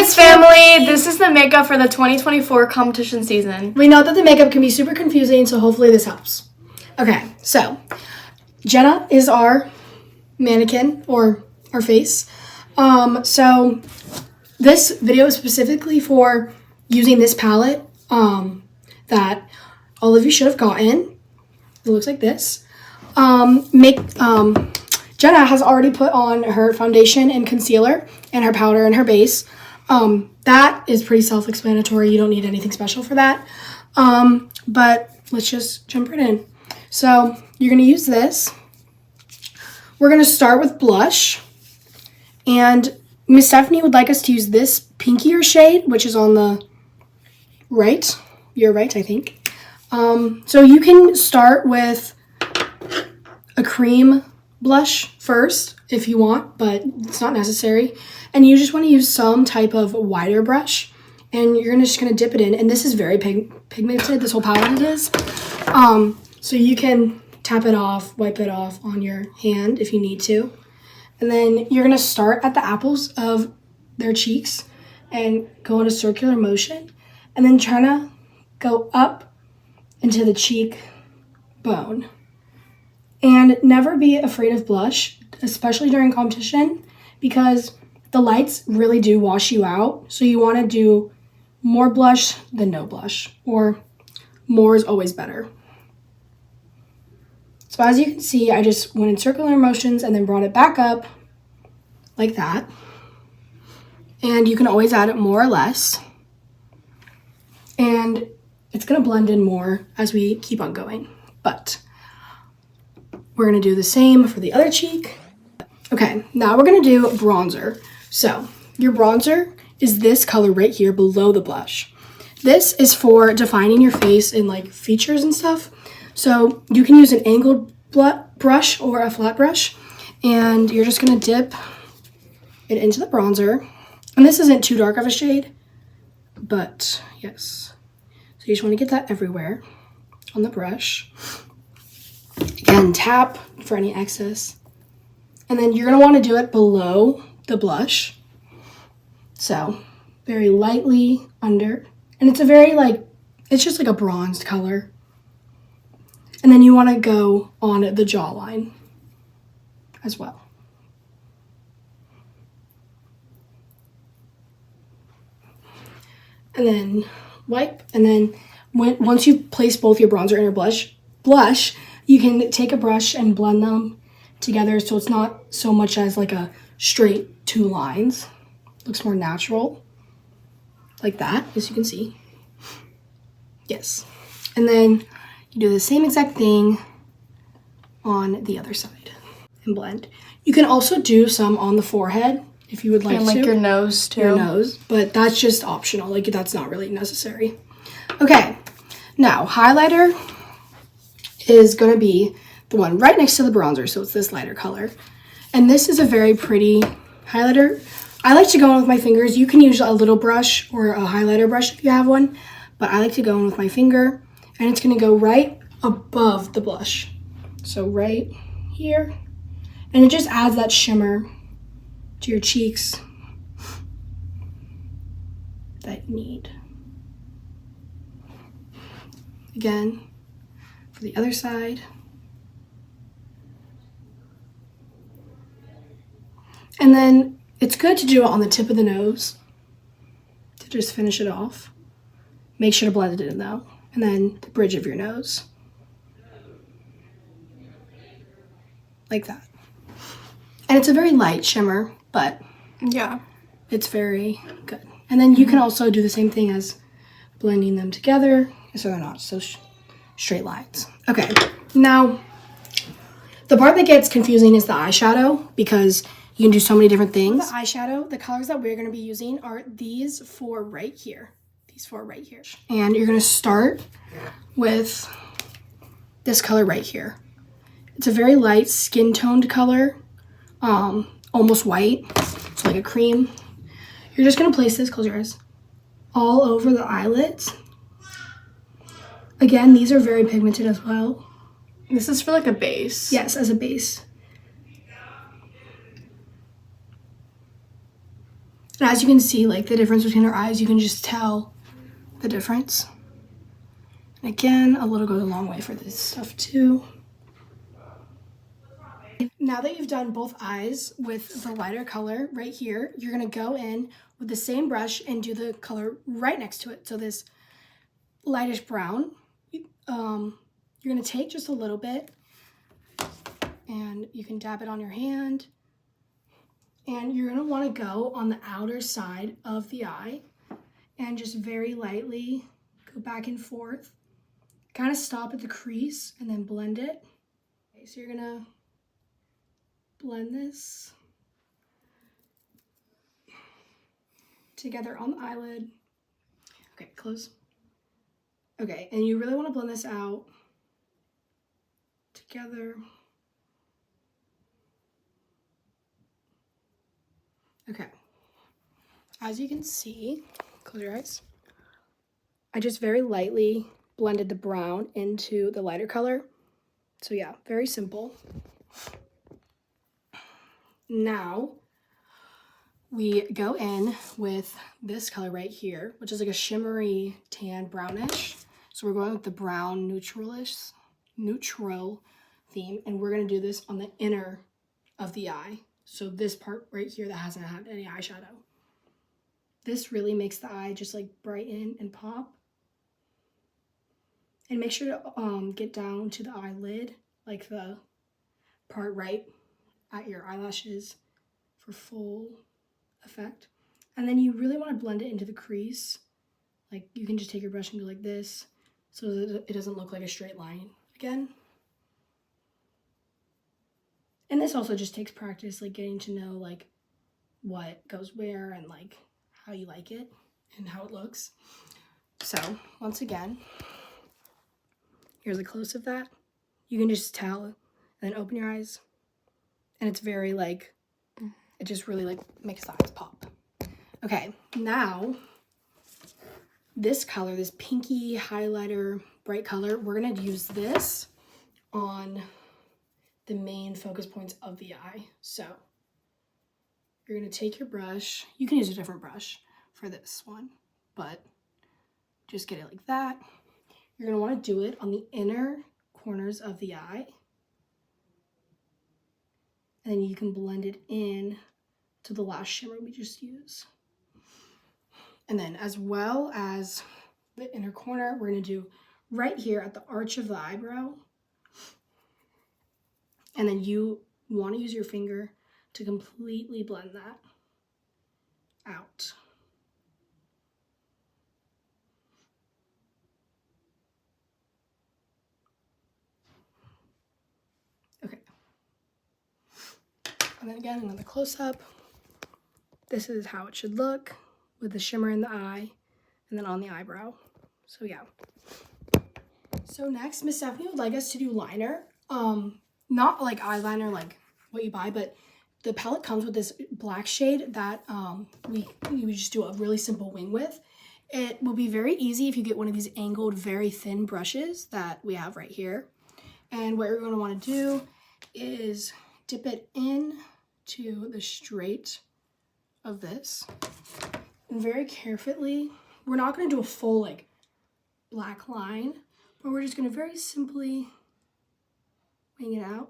Kids family, this is the makeup for the 2024 competition season. We know that the makeup can be super confusing, so hopefully this helps. Okay, so Jenna is our mannequin, or our face. So this video is specifically for using this palette that all of you should have gotten. It looks like this. Jenna has already put on her foundation and concealer and her powder and her base. That is pretty self-explanatory. You don't need anything special for that. But let's just jump right in. So you're going to use this. We're going to start with blush. And Miss Stephanie would like us to use this pinkier shade, which is on the right. You're right, I think. So you can start with a cream blush first if you want, but it's not necessary. And you just want to use some type of wider brush, and you're just going to dip it in. And this is very pigmented, this whole palette is. So you can tap it off, wipe it off on your hand if you need to. And then you're going to start at the apples of their cheeks and go in a circular motion, and then try to go up into the cheek bone. And never be afraid of blush, especially during competition, because the lights really do wash you out. So you want to do more blush than no blush, or more is always better. So as you can see, I just went in circular motions and then brought it back up like that. And you can always add it more or less. And it's going to blend in more as we keep on going. But we're going to do the same for the other cheek. Okay, now we're going to do bronzer. So your bronzer is this color right here below the blush. This is for defining your face in like features and stuff. So you can use an angled brush or a flat brush, and you're just going to dip it into the bronzer. And this isn't too dark of a shade, but yes. So you just want to get that everywhere on the brush. Again, tap for any excess. And then you're going to want to do it below the blush. So very lightly under. And it's a very it's just like a bronzed color. And then you want to go on the jawline as well. And then wipe. And then once you place both your bronzer and your blush, you can take a brush and blend them together so it's not so much as like a straight two lines. Looks more natural. Like that, as you can see. Yes. And then you do the same exact thing on the other side and blend. You can also do some on the forehead if you would like to. And like your nose too. Your nose, but that's just optional. Like that's not really necessary. Okay, now highlighter is going to be the one right next to the bronzer, so it's this lighter color. And this is a very pretty highlighter. I like to go in with my fingers. You can use a little brush or a highlighter brush if you have one, but I like to go in with my finger, and it's going to go right above the blush. So right here, and it just adds that shimmer to your cheeks that you need. Again, for the other side. And then it's good to do it on the tip of the nose to just finish it off. Make sure to blend it in though. And then the bridge of your nose. Like that. And it's a very light shimmer, but yeah, it's very good. And then you can also do the same thing as blending them together so they're not so straight lines. Okay, now the part that gets confusing is the eyeshadow, because you can do so many different things. The eyeshadow, the colors that we're going to be using are these four right here. These four right here. And you're going to start with this color right here. It's a very light skin toned color, almost white. It's like a cream. You're just going to place this, close your eyes, all over the eyelids. Again, these are very pigmented as well. This is for like a base. Yes, as a base. And as you can see, like the difference between her eyes, you can just tell the difference. And again, a little goes a long way for this stuff too. Now that you've done both eyes with the lighter color right here, you're gonna go in with the same brush and do the color right next to it. So this lightish brown, you're gonna take just a little bit and you can dab it on your hand. And you're gonna wanna go on the outer side of the eye and just very lightly go back and forth. Kind of stop at the crease and then blend it. Okay, so you're gonna blend this together on the eyelid. Okay, close. Okay, and you really want to blend this out together. Okay, as you can see, close your eyes. I just very lightly blended the brown into the lighter color. So yeah, very simple. Now we go in with this color right here, which is like a shimmery tan brownish. So we're going with the brown neutral theme, and we're gonna do this on the inner of the eye. So this part right here that hasn't had any eyeshadow. This really makes the eye just like brighten and pop. And make sure to get down to the eyelid, like the part right at your eyelashes for full effect. And then you really want to blend it into the crease. Like you can just take your brush and go like this so that it doesn't look like a straight line again. And this also just takes practice, like getting to know like what goes where and like how you like it and how it looks. So once again, here's a close of that. You can just tell and then open your eyes. And it's very like, it just really like makes the eyes pop. Okay, now this color, this pinky highlighter bright color, we're gonna use this on the main focus points of the eye. So you're gonna take your brush. You can use a different brush for this one, but just get it like that. You're gonna wanna do it on the inner corners of the eye. And then you can blend it in to the last shimmer we just used. And then as well as the inner corner, we're gonna do right here at the arch of the eyebrow. And then you wanna use your finger to completely blend that out. Okay. And then again, another close-up. This is how it should look with the shimmer in the eye and then on the eyebrow. So yeah. So next, Miss Stephanie would like us to do liner. Not like eyeliner like what you buy, but the palette comes with this black shade that we just do a really simple wing with. It will be very easy if you get one of these angled, very thin brushes that we have right here. And what you're going to want to do is dip it in to the straight of this. And very carefully, we're not going to do a full like black line, but we're just going to very simply wing it out.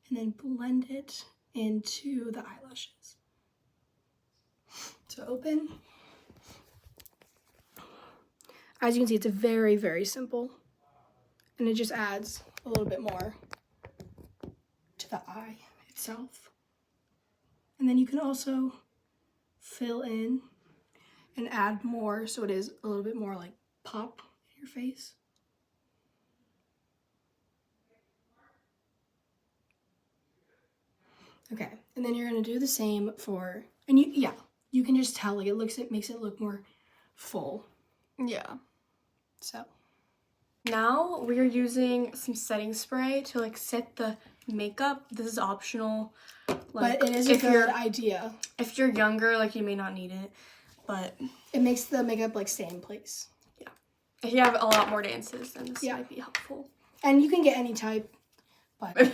And then blend it into the eyelashes. So open. As you can see, it's a very, very simple. And it just adds a little bit more to the eye itself. And then you can also fill in and add more so it is a little bit more like pop in your face. Okay, and then you're gonna do the same for, and you can just tell like it makes it look more full. Yeah. So now we are using some setting spray to like set the makeup. This is optional. Like, but it is a good idea. If you're younger, like you may not need it, but it makes the makeup like stay in place. Yeah. If you have a lot more dances, then this might be helpful. And you can get any type, but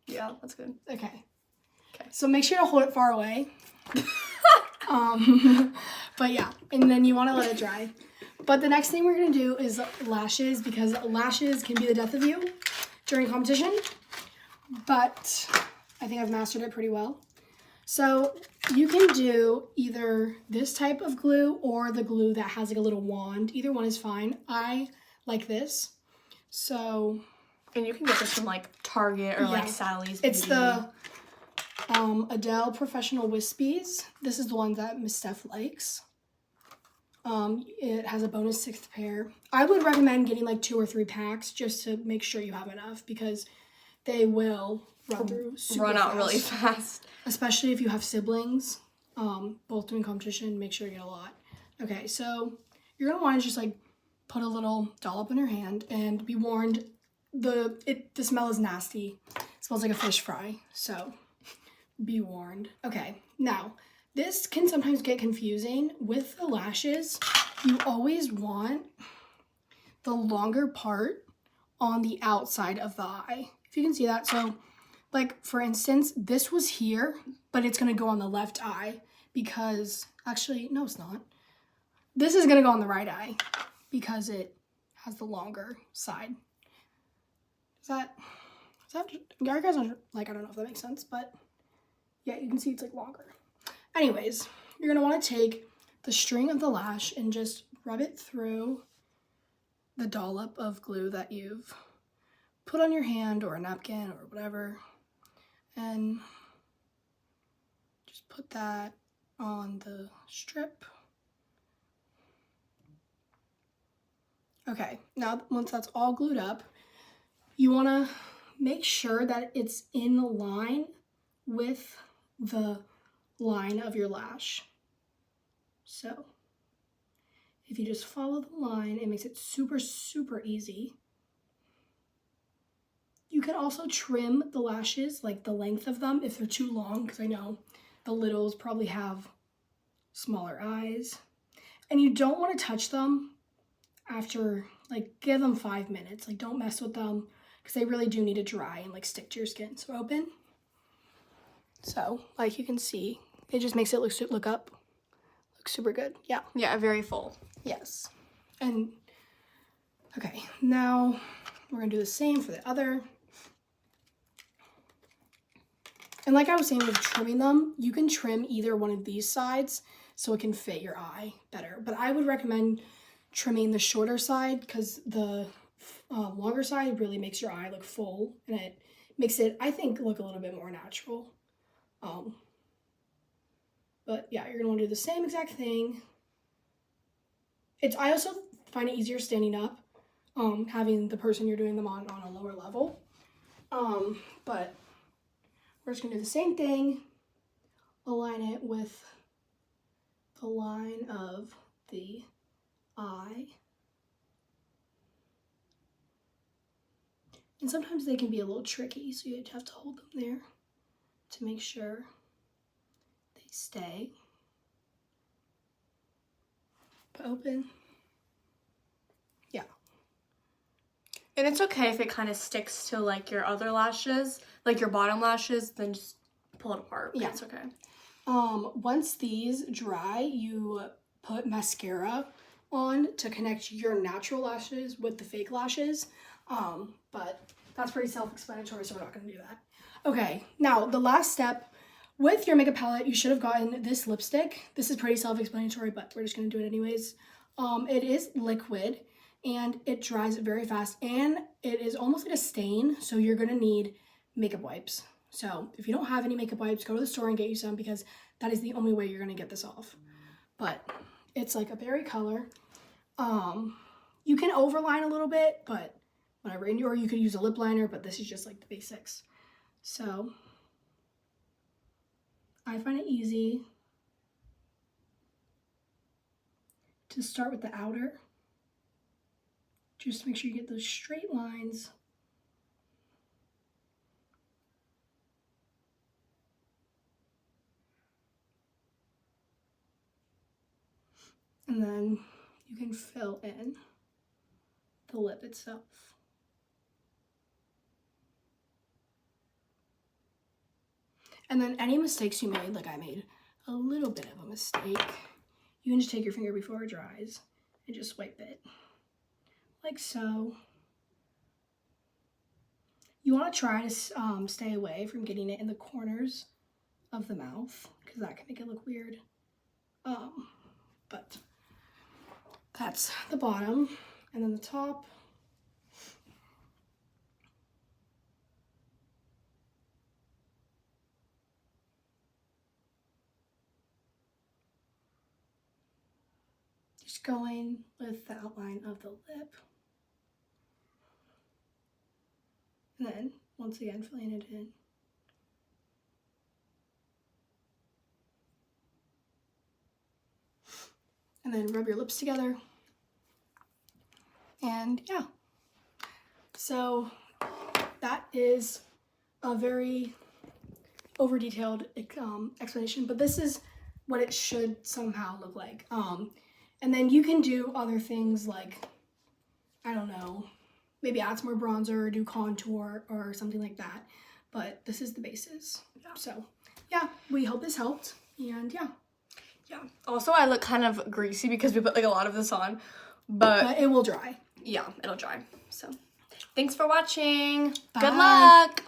yeah, that's good. Okay. So make sure to hold it far away. But yeah, and then you want to let it dry. But the next thing we're going to do is lashes, because lashes can be the death of you during competition. But I think I've mastered it pretty well. So you can do either this type of glue or the glue that has like a little wand. Either one is fine. I like this. So... And you can get this from like Target or like Sally's Beauty. It's the Adele Professional Wispies. This is the one that Miss Steph likes. It has a bonus 6th pair. I would recommend getting like 2 or 3 packs just to make sure you have enough, because they will run out really fast. Especially if you have siblings, both doing competition, make sure you get a lot. Okay, so you're gonna want to just like put a little dollop in your hand, and be warned, the smell is nasty. It smells like a fish fry, so be warned. Okay, now this can sometimes get confusing. With the lashes, you always want the longer part on the outside of the eye. If you can see that. So like for instance, this was here, but it's gonna go on the left eye, because actually, no, it's not. This is gonna go on the right eye because it has the longer side. Is that you guys are like, I don't know if that makes sense, but yeah, you can see it's like longer. Anyways, you're gonna want to take the string of the lash and just rub it through the dollop of glue that you've put on your hand or a napkin or whatever, and just put that on the strip. Okay, now once that's all glued up, you want to make sure that it's in line with the line of your lash. So if you just follow the line, it makes it super, super easy. You can also trim the lashes, like the length of them, if they're too long, because I know the littles probably have smaller eyes. And you don't want to touch them after, like, give them 5 minutes. Like, don't mess with them, because they really do need to dry and like stick to your skin. So open. So like you can see, it just makes it look super good. Yeah. Yeah, very full. Yes. And okay, now we're gonna do the same for the other. And like I was saying with trimming them, you can trim either one of these sides so it can fit your eye better. But I would recommend trimming the shorter side, because the longer side really makes your eye look full, and it makes it, I think, look a little bit more natural. But yeah, you're gonna want to do the same exact thing. I also find it easier standing up, having the person you're doing them on a lower level. But we're just gonna do the same thing, align it with the line of the eye. And sometimes they can be a little tricky, so you have to hold them there to make sure they stay. But open. Yeah. And it's okay if it kind of sticks to like your other lashes, like your bottom lashes, then just pull it apart. Yeah. It's okay. Once these dry, you put mascara on to connect your natural lashes with the fake lashes. But that's pretty self-explanatory, so we're not gonna do that. Okay, now the last step with your makeup palette, you should have gotten this lipstick. This is pretty self-explanatory, but we're just gonna do it anyways. It is liquid and it dries very fast, and it is almost like a stain, so you're gonna need makeup wipes. So if you don't have any makeup wipes, go to the store and get you some, because that is the only way you're gonna get this off. But it's like a berry color. You can overline a little bit, but whatever, or you could use a lip liner, but this is just like the basics. So I find it easy to start with the outer. Just make sure you get those straight lines. And then you can fill in the lip itself. And then any mistakes you made, like I made a little bit of a mistake, you can just take your finger before it dries and just wipe it like so. You want to try to stay away from getting it in the corners of the mouth because that can make it look weird. But that's the bottom, and then the top. Just going with the outline of the lip. And then, once again, filling it in. And then rub your lips together. And yeah. So that is a very over-detailed explanation, but this is what it should somehow look like. And then you can do other things like, I don't know, maybe add some more bronzer or do contour or something like that. But this is the basis. Yeah. So yeah, we hope this helped. And yeah. Yeah. Also, I look kind of greasy because we put like a lot of this on, but it will dry. Yeah, it'll dry. So thanks for watching. Bye. Good luck.